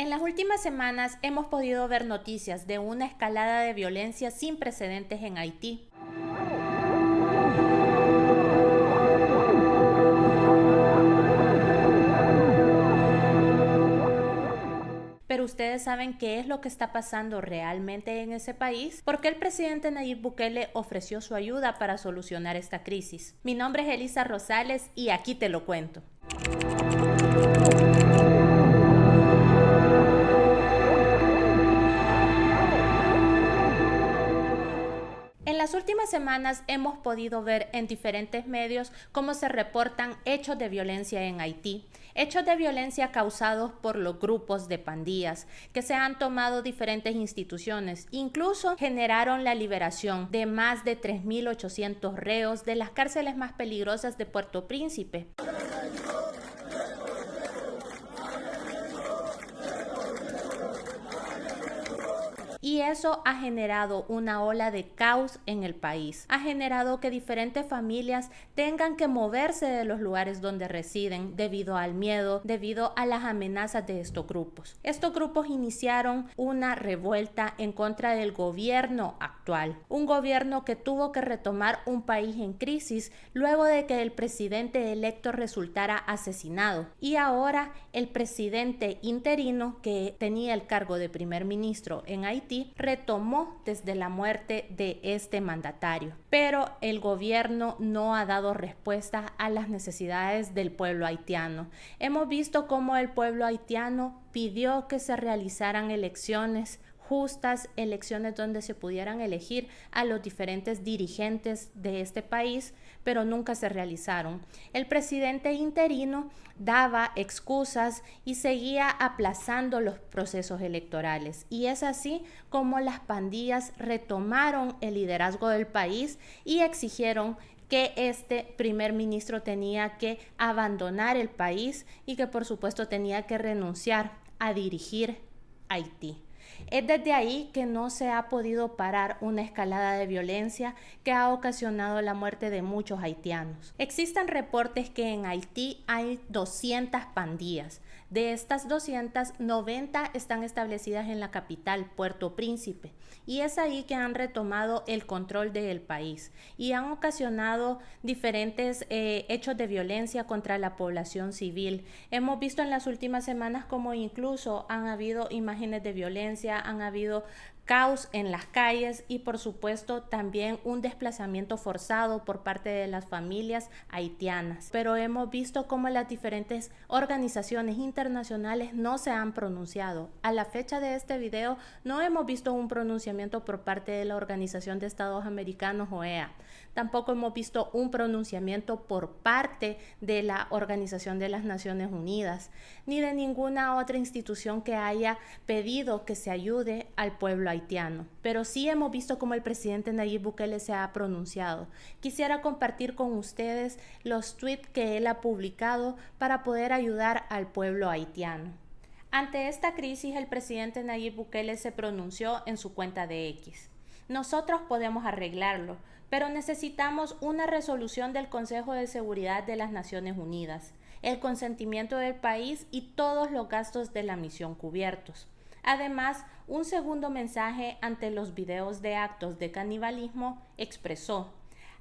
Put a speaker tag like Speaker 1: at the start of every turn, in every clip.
Speaker 1: En las últimas semanas hemos podido ver noticias de una escalada de violencia sin precedentes en Haití. Pero ustedes saben qué es lo que está pasando realmente en ese país, porque el presidente Nayib Bukele ofreció su ayuda para solucionar esta crisis. Mi nombre es Elisa Rosales y aquí te lo cuento. En las últimas semanas hemos podido ver en diferentes medios cómo se reportan hechos de violencia en Haití, hechos de violencia causados por los grupos de pandillas que se han tomado diferentes instituciones, incluso generaron la liberación de más de 3.800 reos de las cárceles más peligrosas de Puerto Príncipe. Y eso ha generado una ola de caos en el país. Ha generado que diferentes familias tengan que moverse de los lugares donde residen debido al miedo, debido a las amenazas de estos grupos. Estos grupos iniciaron una revuelta en contra del gobierno actual. Un gobierno que tuvo que retomar un país en crisis luego de que el presidente electo resultara asesinado. Y ahora el presidente interino, que tenía el cargo de primer ministro en Haití, retomó desde la muerte de este mandatario, pero el gobierno no ha dado respuesta a las necesidades del pueblo haitiano. Hemos visto cómo el pueblo haitiano pidió que se realizaran elecciones justas, elecciones donde se pudieran elegir a los diferentes dirigentes de este país, pero nunca se realizaron. El presidente interino daba excusas y seguía aplazando los procesos electorales. Y es así como las pandillas retomaron el liderazgo del país y exigieron que este primer ministro tenía que abandonar el país y que por supuesto tenía que renunciar a dirigir Haití. Es desde ahí que no se ha podido parar una escalada de violencia que ha ocasionado la muerte de muchos haitianos. Existen reportes que en Haití hay 200 pandillas. De estas 290 están establecidas en la capital, Puerto Príncipe, y es ahí que han retomado el control del país y han ocasionado diferentes hechos de violencia contra la población civil. Hemos visto en las últimas semanas como incluso han habido imágenes de violencia, han habido caos en las calles y por supuesto también un desplazamiento forzado por parte de las familias haitianas. Pero hemos visto cómo las diferentes organizaciones internacionales no se han pronunciado. A la fecha de este video no hemos visto un pronunciamiento por parte de la Organización de Estados Americanos, OEA. Tampoco hemos visto un pronunciamiento por parte de la Organización de las Naciones Unidas, ni de ninguna otra institución que haya pedido que se ayude al pueblo haitiano. Pero sí hemos visto cómo el presidente Nayib Bukele se ha pronunciado. Quisiera compartir con ustedes los tweets que él ha publicado para poder ayudar al pueblo haitiano. Ante esta crisis, el presidente Nayib Bukele se pronunció en su cuenta de X. Nosotros podemos arreglarlo, pero necesitamos una resolución del Consejo de Seguridad de las Naciones Unidas, el consentimiento del país y todos los gastos de la misión cubiertos. Además, un segundo mensaje ante los videos de actos de canibalismo expresó: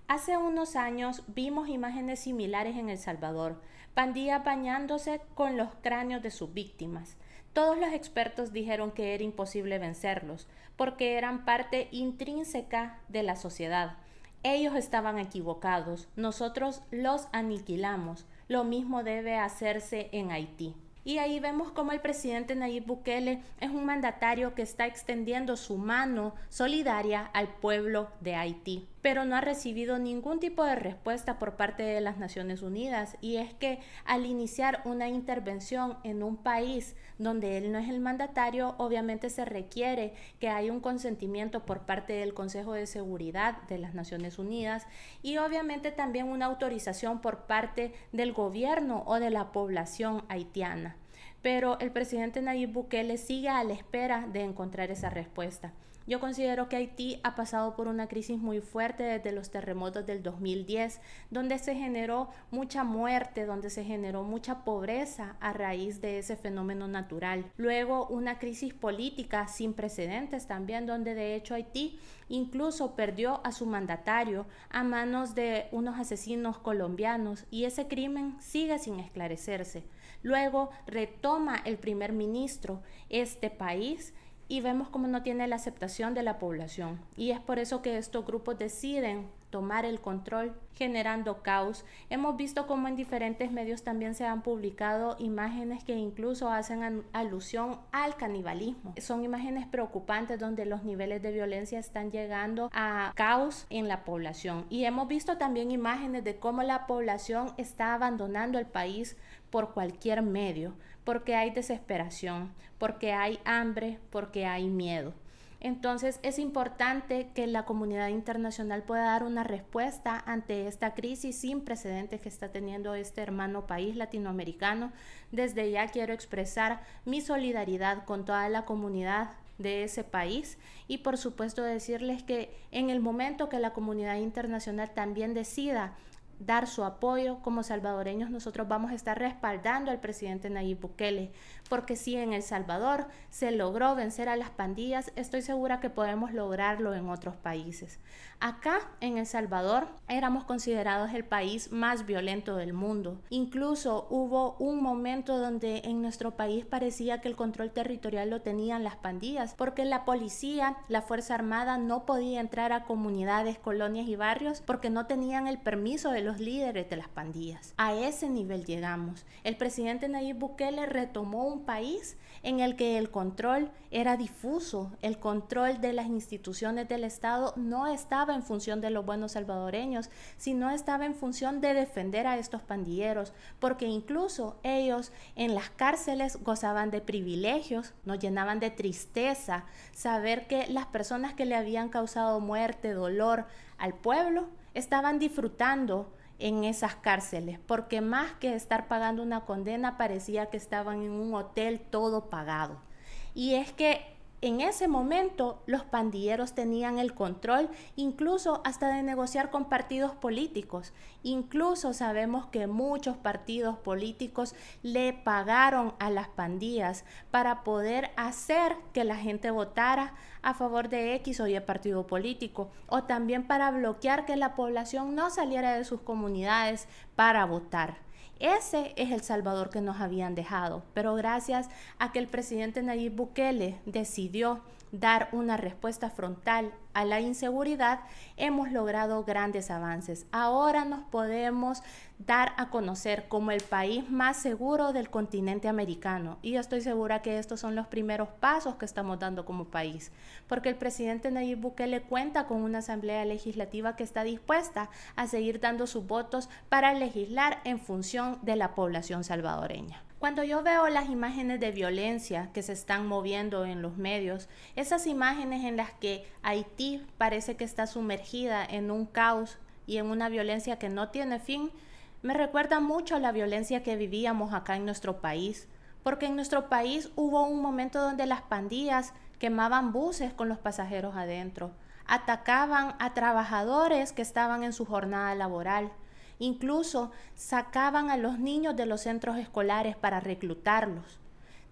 Speaker 1: hace unos años vimos imágenes similares en El Salvador, pandillas bañándose con los cráneos de sus víctimas. Todos los expertos dijeron que era imposible vencerlos, porque eran parte intrínseca de la sociedad. Ellos estaban equivocados, nosotros los aniquilamos. Lo mismo debe hacerse en Haití. Y ahí vemos cómo el presidente Nayib Bukele es un mandatario que está extendiendo su mano solidaria al pueblo de Haití, pero no ha recibido ningún tipo de respuesta por parte de las Naciones Unidas. Y es que al iniciar una intervención en un país donde él no es el mandatario, obviamente se requiere que haya un consentimiento por parte del Consejo de Seguridad de las Naciones Unidas y obviamente también una autorización por parte del gobierno o de la población haitiana. pero el presidente Nayib Bukele sigue a la espera de encontrar esa respuesta. Yo considero que Haití ha pasado por una crisis muy fuerte desde los terremotos del 2010, donde se generó mucha muerte, donde se generó mucha pobreza a raíz de ese fenómeno natural. Luego una crisis política sin precedentes también, donde de hecho Haití incluso perdió a su mandatario a manos de unos asesinos colombianos y ese crimen sigue sin esclarecerse. Luego retoma el primer ministro este país y vemos cómo no tiene la aceptación de la población. Y es por eso que estos grupos deciden tomar el control, generando caos. Hemos visto cómo en diferentes medios también se han publicado imágenes que incluso hacen alusión al canibalismo. Son imágenes preocupantes donde los niveles de violencia están llegando a caos en la población. Y hemos visto también imágenes de cómo la población está abandonando el país por cualquier medio, porque hay desesperación, porque hay hambre, porque hay miedo. Entonces es importante que la comunidad internacional pueda dar una respuesta ante esta crisis sin precedentes que está teniendo este hermano país latinoamericano. Desde ya quiero expresar mi solidaridad con toda la comunidad de ese país y por supuesto decirles que en el momento que la comunidad internacional también decida dar su apoyo, como salvadoreños nosotros vamos a estar respaldando al presidente Nayib Bukele, porque si en El Salvador se logró vencer a las pandillas, estoy segura que podemos lograrlo en otros países. Acá en El Salvador éramos considerados el país más violento del mundo. Incluso hubo un momento donde en nuestro país parecía que el control territorial lo tenían las pandillas, porque la policía, la Fuerza Armada no podía entrar a comunidades, colonias y barrios porque no tenían el permiso de los líderes de las pandillas. A ese nivel llegamos. El presidente Nayib Bukele retomó un país en el que el control era difuso, el control de las instituciones del Estado no estaba en función de los buenos salvadoreños, sino estaba en función de defender a estos pandilleros, porque incluso ellos en las cárceles gozaban de privilegios, nos llenaban de tristeza saber que las personas que le habían causado muerte, dolor al pueblo, estaban disfrutando en esas cárceles, porque más que estar pagando una condena parecía que estaban en un hotel todo pagado. Y es que en ese momento los pandilleros tenían el control incluso hasta de negociar con partidos políticos. Incluso sabemos que muchos partidos políticos le pagaron a las pandillas para poder hacer que la gente votara a favor de X o Y partido político, o también para bloquear que la población no saliera de sus comunidades para votar. Ese es el Salvador que nos habían dejado, pero gracias a que el presidente Nayib Bukele decidió dar una respuesta frontal a la inseguridad, hemos logrado grandes avances. Ahora nos podemos dar a conocer como el país más seguro del continente americano y yo estoy segura que estos son los primeros pasos que estamos dando como país, porque el presidente Nayib Bukele cuenta con una asamblea legislativa que está dispuesta a seguir dando sus votos para legislar en función de la población salvadoreña. Cuando yo veo las imágenes de violencia que se están moviendo en los medios, esas imágenes en las que Haití parece que está sumergida en un caos y en una violencia que no tiene fin, me recuerda mucho a la violencia que vivíamos acá en nuestro país, porque en nuestro país hubo un momento donde las pandillas quemaban buses con los pasajeros adentro, atacaban a trabajadores que estaban en su jornada laboral. Incluso sacaban a los niños de los centros escolares para reclutarlos.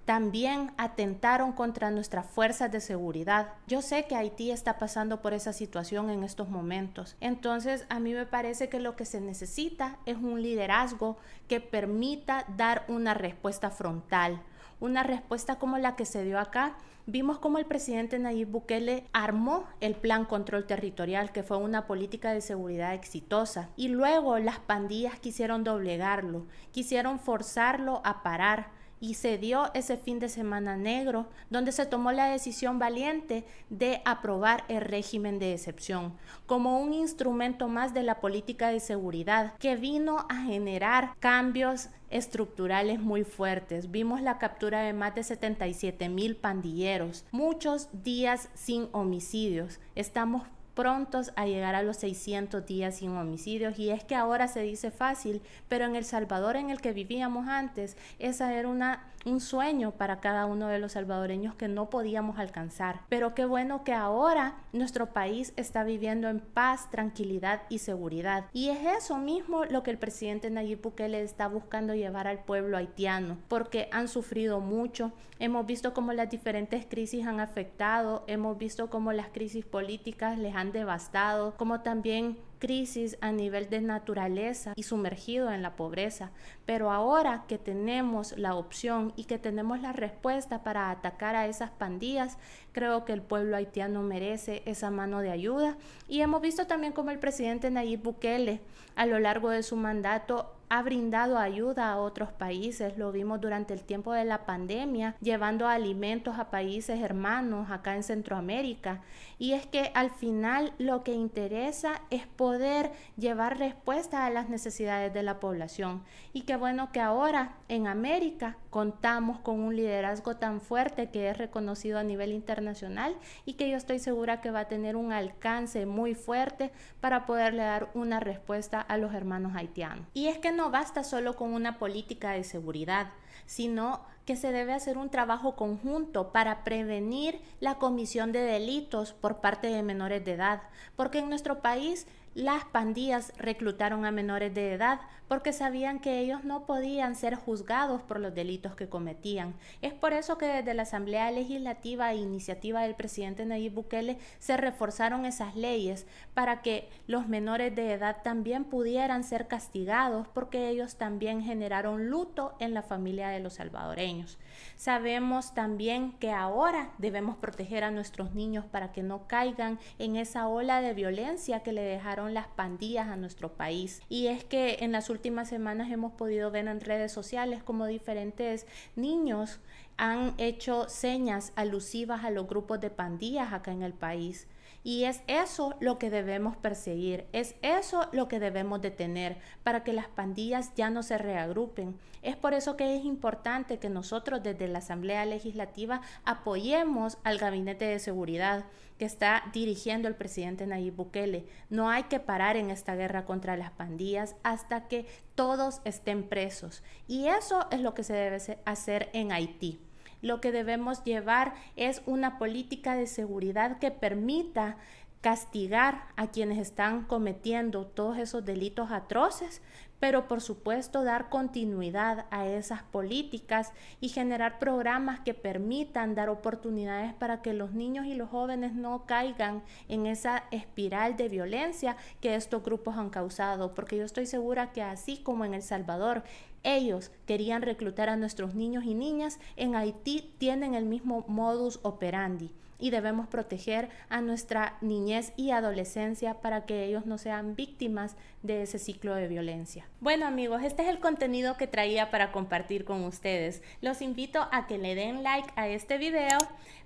Speaker 1: También atentaron contra nuestras fuerzas de seguridad. Yo sé que Haití está pasando por esa situación en estos momentos. Entonces, a mí me parece que lo que se necesita es un liderazgo que permita dar una respuesta frontal, una respuesta como la que se dio acá. Vimos cómo el presidente Nayib Bukele armó el Plan Control Territorial, que fue una política de seguridad exitosa, y luego las pandillas quisieron doblegarlo, quisieron forzarlo a parar, y se dio ese fin de semana negro donde se tomó la decisión valiente de aprobar el régimen de excepción como un instrumento más de la política de seguridad que vino a generar cambios estructurales muy fuertes. Vimos la captura de más de 77,000 pandilleros, muchos días sin homicidios. Estamos prontos a llegar a los 600 días sin homicidios, y es que ahora se dice fácil, pero en El Salvador en el que vivíamos antes, esa era una un sueño para cada uno de los salvadoreños que no podíamos alcanzar. Pero qué bueno que ahora nuestro país está viviendo en paz, tranquilidad y seguridad. Y es eso mismo lo que el presidente Nayib Bukele está buscando llevar al pueblo haitiano, porque han sufrido mucho. Hemos visto cómo las diferentes crisis han afectado, hemos visto cómo las crisis políticas les han devastado, como también crisis a nivel de naturaleza y sumergido en la pobreza. Pero ahora que tenemos la opción y que tenemos la respuesta para atacar a esas pandillas, creo que el pueblo haitiano merece esa mano de ayuda. Y hemos visto también cómo el presidente Nayib Bukele a lo largo de su mandato ha brindado ayuda a otros países. Lo vimos durante el tiempo de la pandemia, llevando alimentos a países hermanos acá en Centroamérica. Y es que al final lo que interesa es poder llevar respuesta a las necesidades de la población. Y qué bueno que ahora en América contamos con un liderazgo tan fuerte que es reconocido a nivel internacional y que yo estoy segura que va a tener un alcance muy fuerte para poderle dar una respuesta a los hermanos haitianos. Y es que no basta solo con una política de seguridad, sino que se debe hacer un trabajo conjunto para prevenir la comisión de delitos por parte de menores de edad, porque en nuestro país las pandillas reclutaron a menores de edad porque sabían que ellos no podían ser juzgados por los delitos que cometían. Es por eso que desde la Asamblea Legislativa e iniciativa del presidente Nayib Bukele se reforzaron esas leyes para que los menores de edad también pudieran ser castigados, porque ellos también generaron luto en la familia de los salvadoreños. Sabemos también que ahora debemos proteger a nuestros niños para que no caigan en esa ola de violencia que le dejaron las pandillas a nuestro país. Y es que en las últimas semanas hemos podido ver en redes sociales como diferentes niños han hecho señas alusivas a los grupos de pandillas acá en el país. Y es eso lo que debemos perseguir, es eso lo que debemos detener para que las pandillas ya no se reagrupen. Es por eso que es importante que nosotros desde la Asamblea Legislativa apoyemos al Gabinete de Seguridad que está dirigiendo el presidente Nayib Bukele. No hay que parar en esta guerra contra las pandillas hasta que todos estén presos. Y eso es lo que se debe hacer en Haití. Lo que debemos llevar es una política de seguridad que permita castigar a quienes están cometiendo todos esos delitos atroces, pero por supuesto dar continuidad a esas políticas y generar programas que permitan dar oportunidades para que los niños y los jóvenes no caigan en esa espiral de violencia que estos grupos han causado, porque yo estoy segura que así como en El Salvador ellos querían reclutar a nuestros niños y niñas, en Haití tienen el mismo modus operandi. Y debemos proteger a nuestra niñez y adolescencia para que ellos no sean víctimas de ese ciclo de violencia. Bueno amigos, este es el contenido que traía para compartir con ustedes. Los invito a que le den like a este video,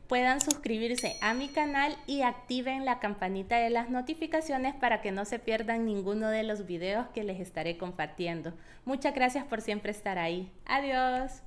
Speaker 1: puedan suscribirse a mi canal y activen la campanita de las notificaciones para que no se pierdan ninguno de los videos que les estaré compartiendo. Muchas gracias por siempre estar ahí. Adiós.